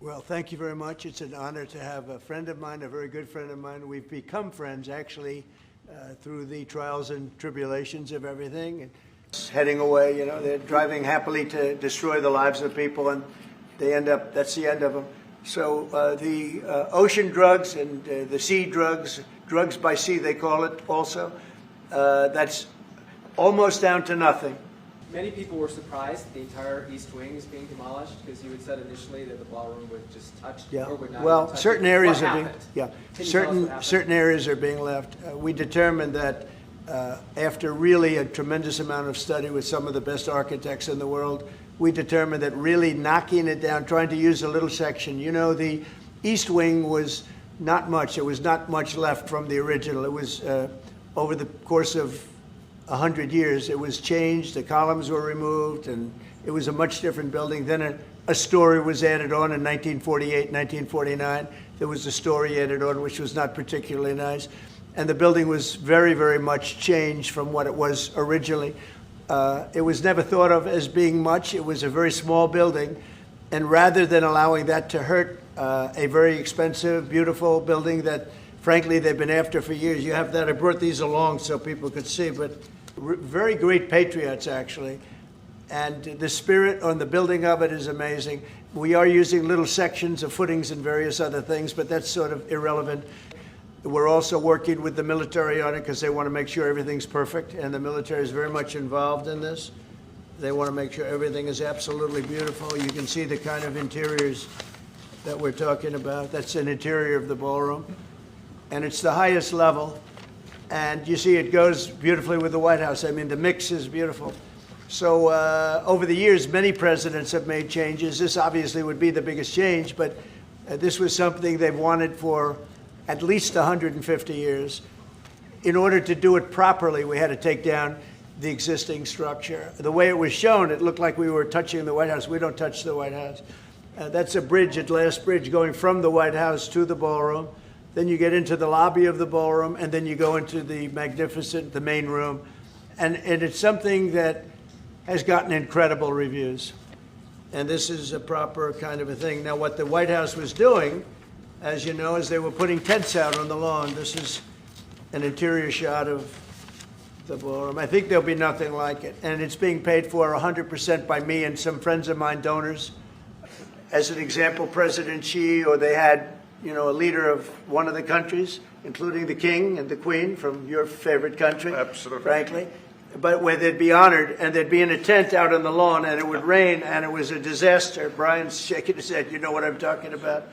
Well, thank you very much. It's an honor to have a friend of mine, a very good friend of mine. We've become friends, actually, through the trials and tribulations of everything. And heading away, you know, they're driving happily to destroy the lives of people, and they end up, that's the end of them. So the ocean drugs and the sea drugs, drugs by sea they call it also, that's almost down to nothing. Many people were surprised the entire East Wing is being demolished because you had said initially that the ballroom would just touch or would not. Well, touch certain it. areas What are being happened? certain areas are being left. We determined that after really a tremendous amount of study with some of the best architects in the world, we determined that really knocking it down, trying to use a little section. You know, the East Wing was not much. There was not much left from the original. It was over the course of 100 years, it was changed, the columns were removed, and it was a much different building. Then a story was added on in 1948, 1949. There was a story added on, which was not particularly nice. And the building was very, very much changed from what it was originally. It was never thought of as being much. It was a very small building. And rather than allowing that to hurt a very expensive, beautiful building that, frankly, they've been after for years. You have that. I brought these along so people could see, but very great patriots, actually. And the spirit on the building of it is amazing. We are using little sections of footings and various other things, but that's sort of irrelevant. We're also working with the military on it because they want to make sure everything's perfect, and the military is very much involved in this. They want to make sure everything is absolutely beautiful. You can see the kind of interiors that we're talking about. That's an interior of the ballroom. And it's the highest level, and you see it goes beautifully with the White House. I mean, the mix is beautiful. So over the years, many presidents have made changes. This obviously would be the biggest change, but this was something they've wanted for at least 150 years. In order to do it properly, we had to take down the existing structure. The way it was shown, it looked like we were touching the White House. We don't touch the White House. That's a bridge, a glass bridge, going from the White House to the ballroom. Then you get into the lobby of the ballroom, and then you go into the magnificent, the main room. And it's something that has gotten incredible reviews. And this is a proper kind of a thing. Now, what the White House was doing, as you know, is they were putting tents out on the lawn. This is an interior shot of the ballroom. I think there'll be nothing like it. And it's being paid for 100% by me and some friends of mine, donors. As an example, President Xi, or they had, you know, a leader of one of the countries, including the king and the queen from your favorite country, absolutely, frankly, but where they'd be honored, and they'd be in a tent out on the lawn, and it would rain, and it was a disaster. Brian's shaking his head. You know what I'm talking about.